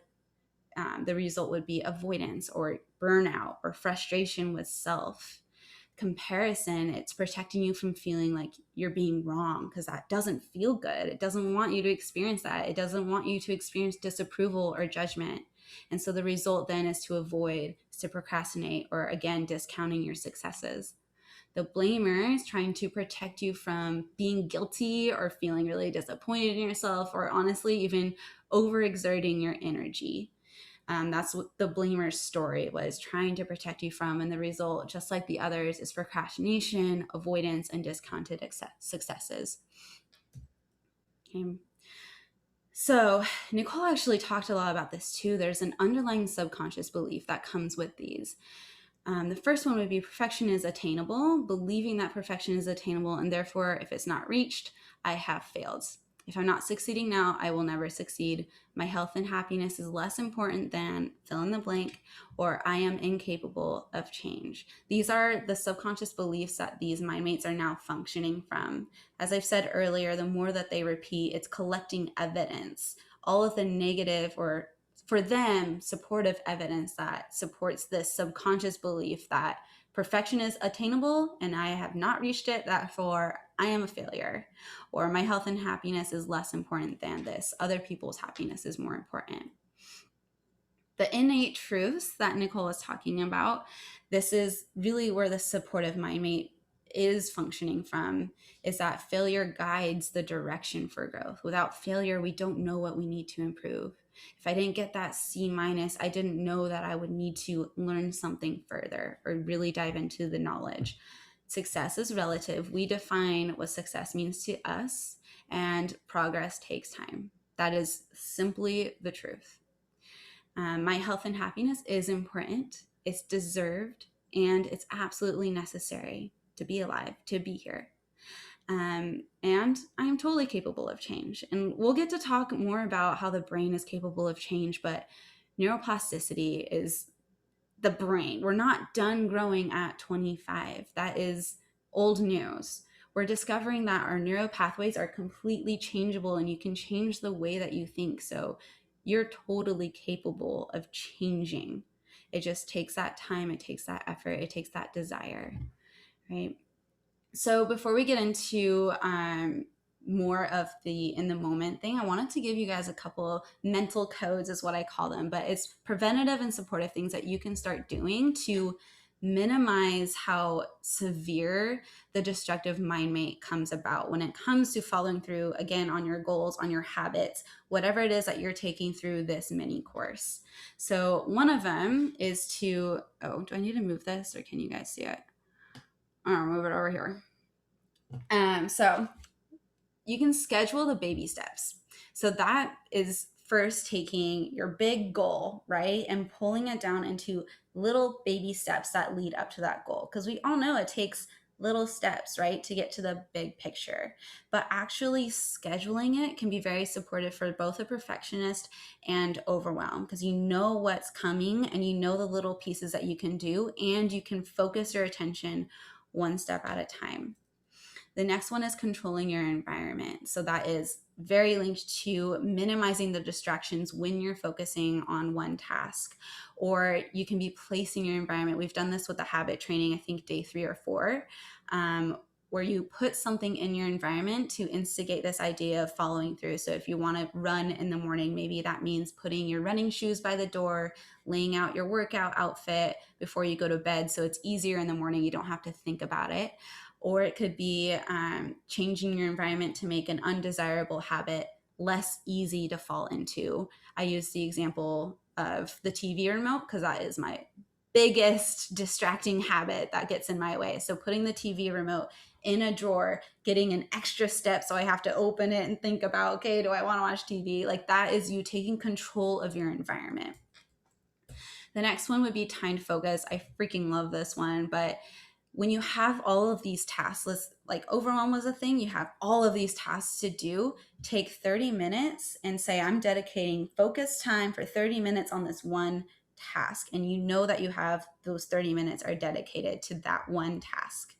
the result would be avoidance or burnout or frustration with self. Comparison, it's protecting you from feeling like you're being wrong, because that doesn't feel good. It doesn't want you to experience that. It doesn't want you to experience disapproval or judgment. And so the result then is to avoid, is to procrastinate, or again, discounting your successes. The blamer is trying to protect you from being guilty or feeling really disappointed in yourself, or honestly, even overexerting your energy. That's what the blamer's story was trying to protect you from. And the result, just like the others, is procrastination, avoidance, and discounted successes. Okay. So Nicole actually talked a lot about this too. There's an underlying subconscious belief that comes with these. The first one would be perfection is attainable, believing that perfection is attainable, and therefore, if it's not reached, I have failed. If I'm not succeeding now, I will never succeed. My health and happiness is less important than fill in the blank, or I am incapable of change. These are the subconscious beliefs that these mind mates are now functioning from. As I've said earlier, the more that they repeat, it's collecting evidence. All of the negative, or for them, supportive evidence that supports this subconscious belief that perfection is attainable and I have not reached it, therefore I am a failure, or my health and happiness is less important than this, other people's happiness is more important. The innate truths that Nicole was talking about, this is really where the supportive mindmate is functioning from, is that failure guides the direction for growth. Without failure, we don't know what we need to improve. If I didn't get that C minus, I didn't know that I would need to learn something further or really dive into the knowledge. Success is relative. We define what success means to us, and progress takes time. That is simply the truth. My health and happiness is important, it's deserved, and it's absolutely necessary to be alive, to be here. And I am totally capable of change. And we'll get to talk more about how the brain is capable of change, but neuroplasticity is the brain. We're not done growing at 25. That is old news. We're discovering that our neural pathways are completely changeable and you can change the way that you think. So you're totally capable of changing. It just takes that time, it takes that effort, it takes that desire, right? So before we get into more of the in the moment thing, I wanted to give you guys a couple mental codes, is what I call them, but it's preventative and supportive things that you can start doing to minimize how severe the destructive mindmate comes about when it comes to following through, again, on your goals, on your habits, whatever it is that you're taking through this mini course. So one of them is to, oh, do I need to move this or can you guys see it? I'll move it over here. So you can schedule the baby steps. So that is first taking your big goal, right, and pulling it down into little baby steps that lead up to that goal. Because we all know it takes little steps, right, to get to the big picture. But actually scheduling it can be very supportive for both a perfectionist and overwhelm, because you know what's coming and you know the little pieces that you can do, and you can focus your attention one step at a time. The next one is controlling your environment. So that is very linked to minimizing the distractions when you're focusing on one task. Or you can be placing your environment. We've done this with the habit training, I think day 3 or 4, where you put something in your environment to instigate this idea of following through. So if you want to run in the morning, maybe that means putting your running shoes by the door, laying out your workout outfit before you go to bed so it's easier in the morning. You don't have to think about it. Or it could be changing your environment to make an undesirable habit less easy to fall into. I use the example of the TV remote because that is my biggest distracting habit that gets in my way. So putting the TV remote in a drawer, getting an extra step so I have to open it and think about, okay, do I want to watch TV? Like that is you taking control of your environment. The next one would be timed focus. I freaking love this one, but when you have all of these tasks, like overwhelm was a thing, you have all of these tasks to do, take 30 minutes and say, I'm dedicating focused time for 30 minutes on this one task. And you know that you have those 30 minutes are dedicated to that one task.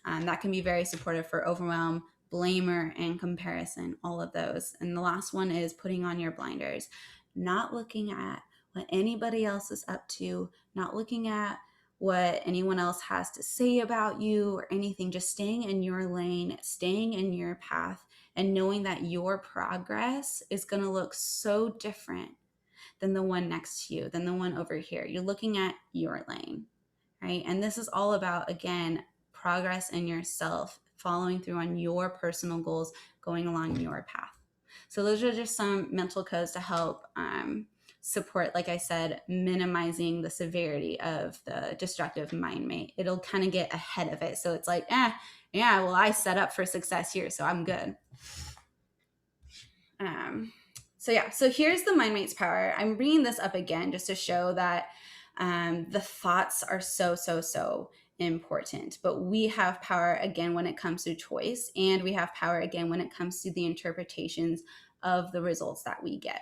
That can be very supportive for overwhelm, blamer, and comparison, all of those. And the last one is putting on your blinders, not looking at what anybody else is up to, not looking at what anyone else has to say about you or anything, just staying in your lane, staying in your path, and knowing that your progress is going to look so different than the one next to you, than the one over here. You're looking at your lane, right? And this is all about, again, progress in yourself, following through on your personal goals, going along your path. So those are just some mental codes to help support, like I said, minimizing the severity of the destructive mindmate. It'll kind of get ahead of it. So it's like, yeah, well, I set up for success here, so I'm good. So here's the mindmate's power. I'm bringing this up again just to show that the thoughts are so important, but we have power again when it comes to choice, and we have power again when it comes to the interpretations of the results that we get.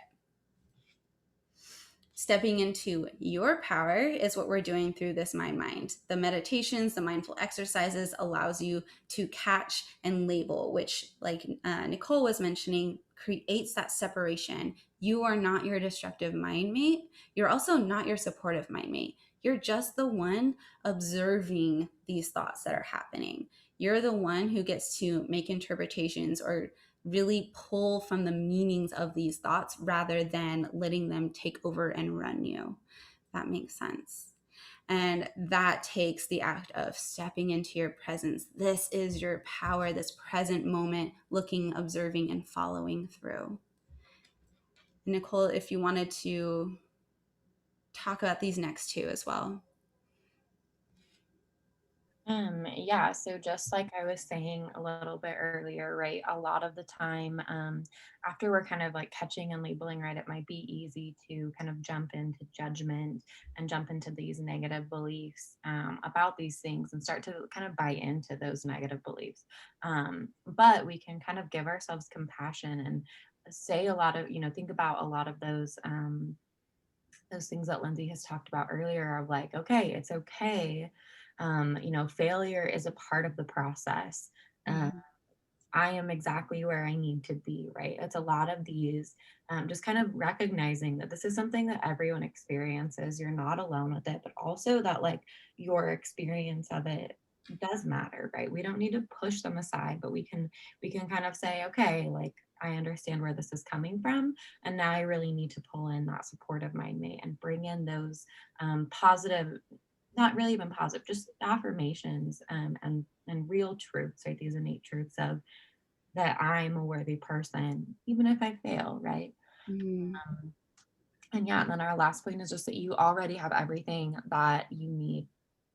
Stepping into your power is what we're doing through this mind. The meditations, the mindful exercises allows you to catch and label, which, like Nicole was mentioning, creates that separation. You are not your destructive mind mate. You're also not your supportive mind mate. You're just the one observing these thoughts that are happening. You're the one who gets to make interpretations or really pull from the meanings of these thoughts rather than letting them take over and run you. That makes sense. And that takes the act of stepping into your presence. This is your power, this present moment, looking, observing, and following through. Nicole, if you wanted to talk about these next two as well. Yeah, so just like I was saying a little bit earlier, right? A lot of the time, after we're kind of like catching and labeling, right, it might be easy to kind of jump into judgment and jump into these negative beliefs about these things and start to kind of buy into those negative beliefs. But we can kind of give ourselves compassion and say a lot of, think about a lot of those things that Lindsay has talked about earlier of like, okay, it's okay. Failure is a part of the process. Um, Mm-hmm. I am exactly where I need to be, right? It's a lot of these, just kind of recognizing that this is something that everyone experiences. You're not alone with it, but also that like your experience of it does matter, right? We don't need to push them aside, but we can kind of say, okay, like I understand where this is coming from, and now I really need to pull in that supportive mind mate and bring in those positive, not really even positive, just affirmations and real truths, right? These innate truths of that I'm a worthy person, even if I fail, right? Mm-hmm. Um, and yeah, and then our last point is just that you already have everything that you need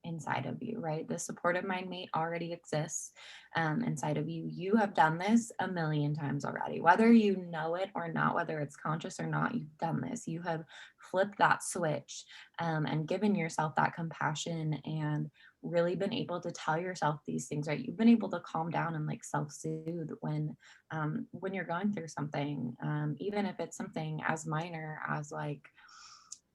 inside of you, right? The supportive mind mate already exists inside of you. You have done this a million times already, whether you know it or not, whether it's conscious or not, you've done this. You have flipped that switch and given yourself that compassion and really been able to tell yourself these things, right? You've been able to calm down and like self-soothe when you're going through something, even if it's something as minor as like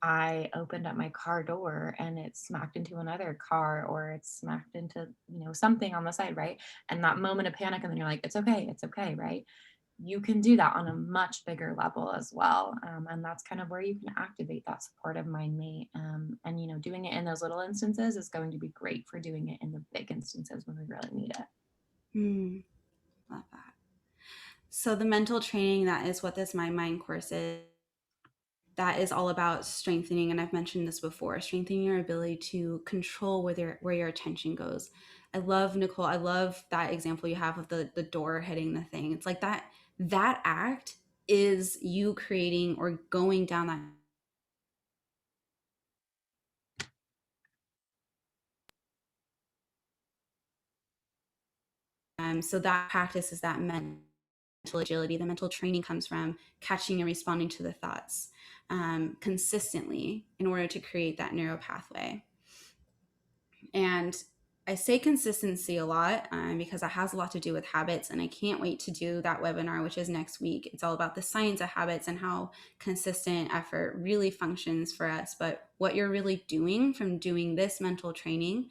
I opened up my car door and it smacked into another car or it smacked into, something on the side, right? And that moment of panic, and then you're like, it's okay, right? You can do that on a much bigger level as well. And that's kind of where you can activate that supportive mind mate. And, doing it in those little instances is going to be great for doing it in the big instances when we really need it. Mm, love that. So the mental training, that is what this My Mind course is. That is all about strengthening, and I've mentioned this before, strengthening your ability to control where your attention goes. I love, Nicole, I love that example you have of the door hitting the thing. It's like that act is you creating or going down that. So that practice is that mental agility. The mental training comes from catching and responding to the thoughts consistently in order to create that neural pathway. And I say consistency a lot because that has a lot to do with habits. And I can't wait to do that webinar, which is next week. It's all about the science of habits and how consistent effort really functions for us. But what you're really doing from doing this mental training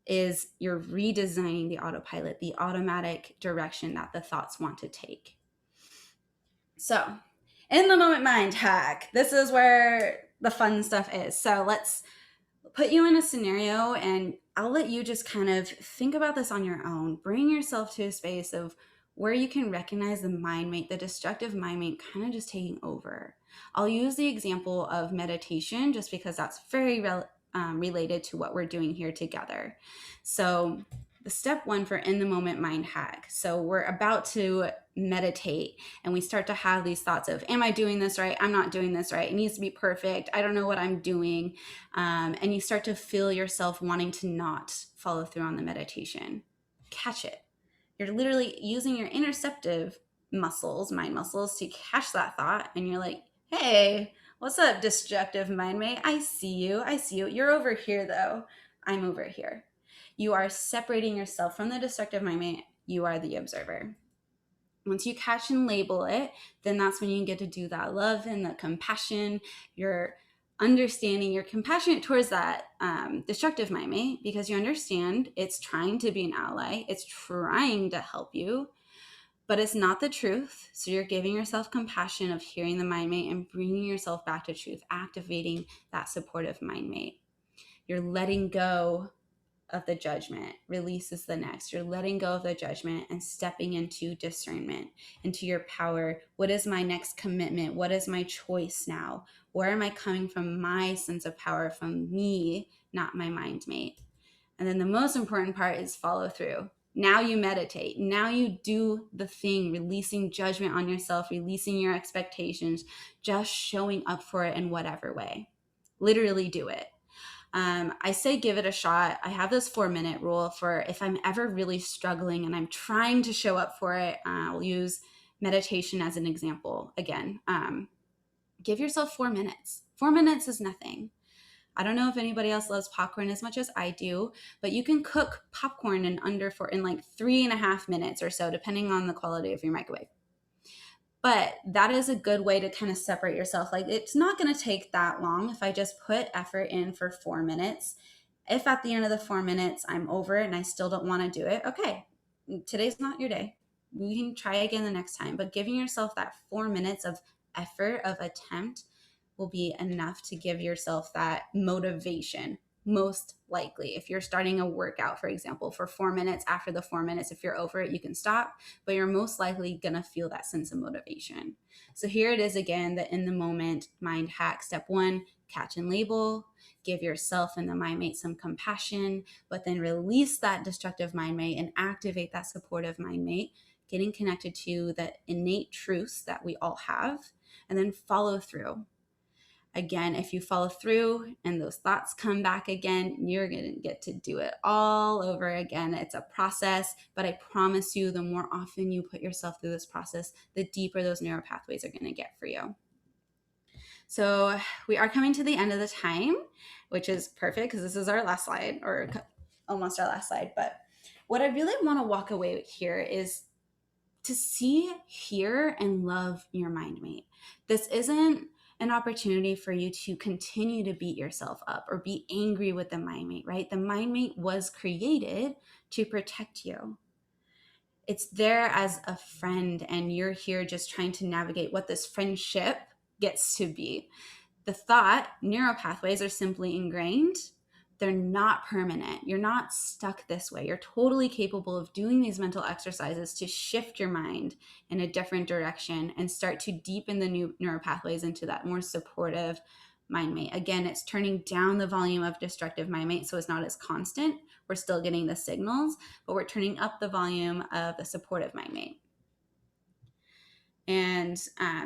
is you're redesigning the autopilot, the automatic direction that the thoughts want to take. So, in the moment mind hack, this is where the fun stuff is. So, let's put you in a scenario and I'll let you just kind of think about this on your own. Bring yourself to a space of where you can recognize the mind mate, the destructive mind mate kind of just taking over. I'll use the example of meditation just because that's very related to what we're doing here together. So, the step one for in the moment mind hack. So, we're about to meditate and we start to have these thoughts of, am I doing this right? I'm not doing this right. It needs to be perfect. I don't know what I'm doing. And you start to feel yourself wanting to not follow through on the meditation. Catch it. You're literally using your interceptive muscles, mind muscles, to catch that thought. And you're like, hey, what's up, destructive mind mate? I see you. I see you. You're over here, though. I'm over here. You are separating yourself from the destructive mind mate. You are the observer. Once you catch and label it, then that's when you get to do that love and the compassion. You're understanding you're compassionate towards that destructive mind mate because you understand it's trying to be an ally, it's trying to help you, but it's not the truth. So you're giving yourself compassion of hearing the mind mate and bringing yourself back to truth, activating that supportive mind mate. You're letting go of the judgment, releases the next. You're letting go of the judgment and stepping into discernment, into your power. What is my next commitment? What is my choice now? Where am I coming from? My sense of power from me, not my mind mate. And then the most important part is follow through. Now you meditate. Now you do the thing, releasing judgment on yourself, releasing your expectations, just showing up for it in whatever way. Literally do it. I say give it a shot. I have this 4-minute rule for if I'm ever really struggling and I'm trying to show up for it. I'll use meditation as an example again. Give yourself 4 minutes. 4 minutes is nothing. I don't know if anybody else loves popcorn as much as I do, but you can cook popcorn in like 3.5 minutes or so, depending on the quality of your microwave. But that is a good way to kind of separate yourself. Like, it's not going to take that long if I just put effort in for 4 minutes. If at the end of the 4 minutes I'm over it and I still don't want to do it, okay, today's not your day. We can try again the next time. But giving yourself that 4 minutes of effort, of attempt, will be enough to give yourself that motivation. Most likely, if you're starting a workout, for example, for 4 minutes, after the 4 minutes, if you're over it, you can stop, but you're most likely going to feel that sense of motivation. So here it is again, the in the moment mind hack. Step 1, catch and label. Give yourself and the mind mate some compassion, but then release that destructive mind mate and activate that supportive mind mate, getting connected to the innate truths that we all have, and then follow through. Again, if you follow through and those thoughts come back again, you're going to get to do it all over again. It's a process, but I promise you, the more often you put yourself through this process, the deeper those neural pathways are going to get for you. So we are coming to the end of the time, which is perfect because this is our last slide, or almost our last slide. But what I really want to walk away with here is to see, hear, and love your mind mate. This isn't an opportunity for you to continue to beat yourself up or be angry with the mind mate, right? The mind mate was created to protect you. It's there as a friend, and you're here just trying to navigate what this friendship gets to be. The thought neural pathways are simply ingrained. They're not permanent. You're not stuck this way. You're totally capable of doing these mental exercises to shift your mind in a different direction and start to deepen the new neural pathways into that more supportive mind mate. Again, it's turning down the volume of destructive mind mate so it's not as constant. We're still getting the signals, but we're turning up the volume of the supportive mind mate. And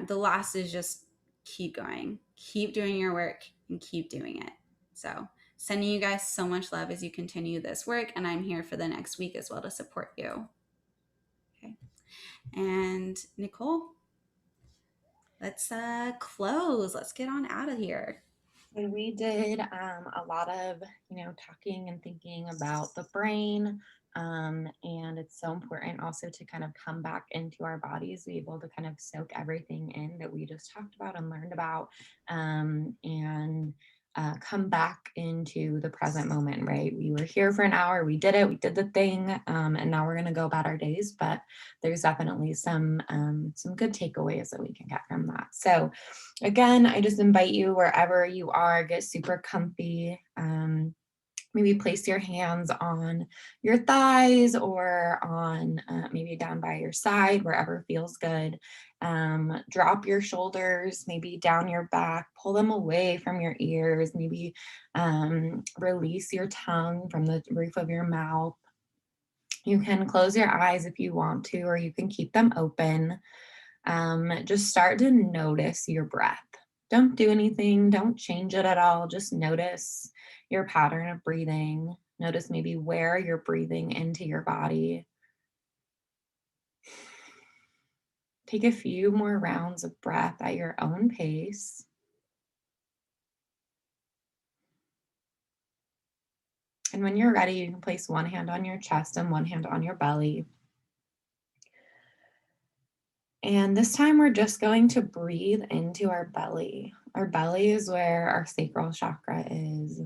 the last is just keep going, keep doing your work, and keep doing it. So sending you guys so much love as you continue this work, and I'm here for the next week as well to support you. Okay. And Nicole, let's close. Let's get on out of here. So we did a lot of, talking and thinking about the brain. And it's so important also to kind of come back into our bodies, be able to kind of soak everything in that we just talked about and learned about, and come back into the present moment, right? We were here for an hour, we did the thing, and now we're gonna go about our days. But there's definitely some good takeaways that we can get from that. So again, I just invite you wherever you are, get super comfy. Maybe place your hands on your thighs or on maybe down by your side, wherever feels good. Drop your shoulders, maybe down your back, pull them away from your ears, maybe release your tongue from the roof of your mouth. You can close your eyes if you want to, or you can keep them open. Just start to notice your breath. Don't do anything, don't change it at all. Just notice your pattern of breathing. Notice maybe where you're breathing into your body. Take a few more rounds of breath at your own pace. And when you're ready, you can place one hand on your chest and one hand on your belly. And this time we're just going to breathe into our belly. Our belly is where our sacral chakra is.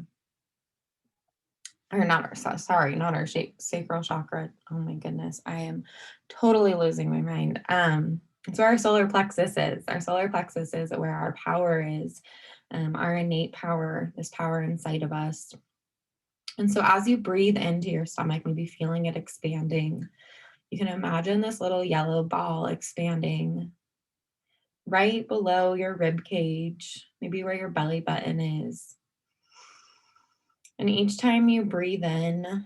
Or not our, sorry, not our sacral chakra. Oh my goodness, I am totally losing my mind. It's where our solar plexus is. Our solar plexus is where our power is, our innate power, this power inside of us. And so as you breathe into your stomach, maybe feeling it expanding, you can imagine this little yellow ball expanding right below your rib cage, maybe where your belly button is. And each time you breathe in,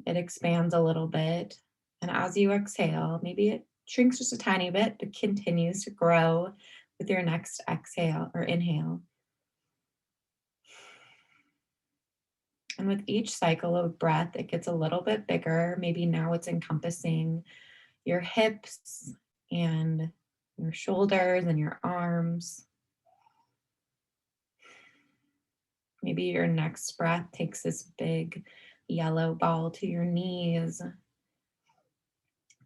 it expands a little bit. And as you exhale, maybe it shrinks just a tiny bit, but continues to grow with your next exhale or inhale. And with each cycle of breath, it gets a little bit bigger. Maybe now it's encompassing your hips and your shoulders and your arms. Maybe your next breath takes this big yellow ball to your knees,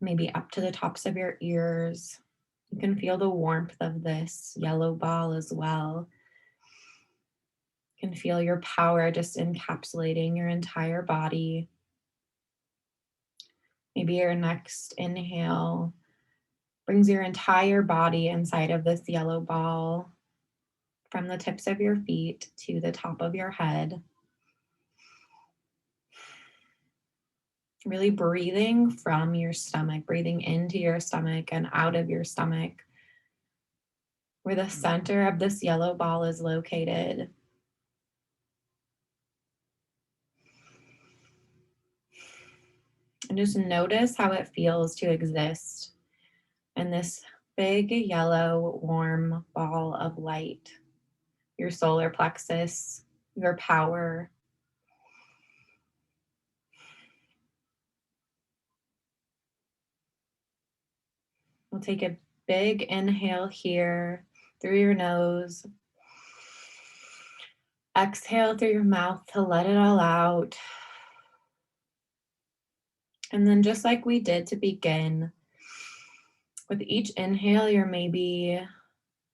maybe up to the tops of your ears. You can feel the warmth of this yellow ball as well. You can feel your power just encapsulating your entire body. Maybe your next inhale brings your entire body inside of this yellow ball, from the tips of your feet to the top of your head. Really breathing from your stomach, breathing into your stomach and out of your stomach, where the center of this yellow ball is located. And just notice how it feels to exist in this big yellow warm ball of light, your solar plexus, your power. We'll take a big inhale here through your nose. Exhale through your mouth to let it all out. And then just like we did to begin, with each inhale, you're maybe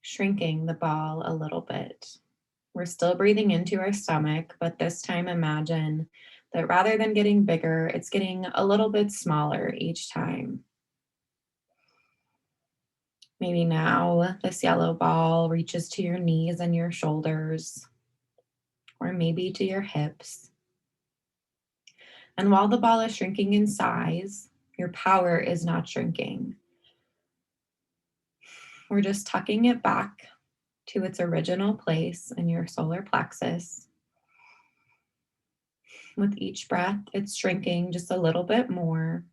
shrinking the ball a little bit. We're still breathing into our stomach, but this time imagine that rather than getting bigger, it's getting a little bit smaller each time. Maybe now this yellow ball reaches to your knees and your shoulders, or maybe to your hips. And while the ball is shrinking in size, your power is not shrinking. We're just tucking it back to its original place in your solar plexus. With each breath, it's shrinking just a little bit more.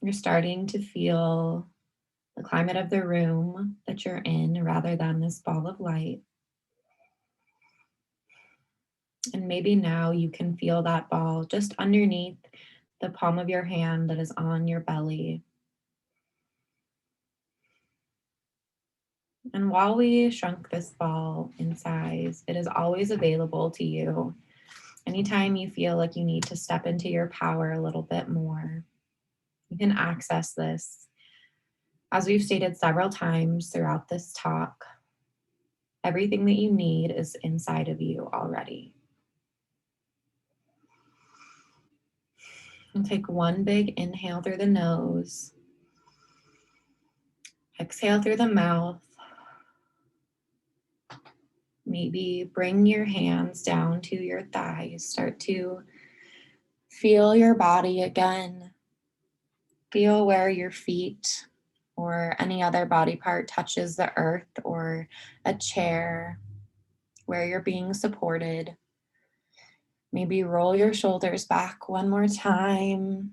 You're starting to feel the climate of the room that you're in rather than this ball of light. And maybe now you can feel that ball just underneath the palm of your hand that is on your belly. And while we shrunk this ball in size, it is always available to you. Anytime you feel like you need to step into your power a little bit more, you can access this. As we've stated several times throughout this talk, everything that you need is inside of you already. And take one big inhale through the nose. Exhale through the mouth. Maybe bring your hands down to your thighs. Start to feel your body again. Feel where your feet or any other body part touches the earth or a chair where you're being supported. Maybe roll your shoulders back one more time.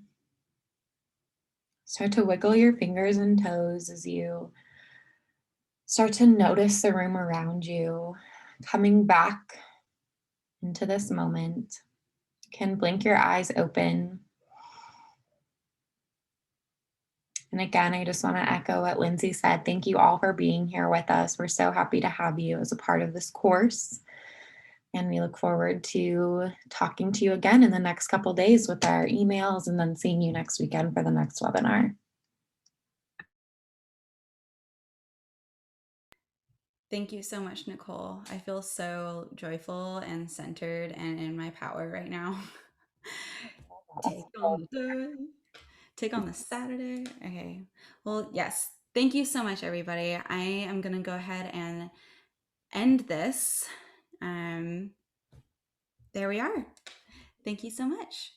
Start to wiggle your fingers and toes as you start to notice the room around you, coming back into this moment. You can blink your eyes open. And again, I just want to echo what Lindsay said. Thank you all for being here with us. We're so happy to have you as a part of this course. And we look forward to talking to you again in the next couple days with our emails and then seeing you next weekend for the next webinar. Thank you so much, Nicole. I feel so joyful and centered and in my power right now. Take on the day. Take on the Saturday. Okay. Well, yes. Thank you so much, everybody. I am going to go ahead and end this. There we are. Thank you so much.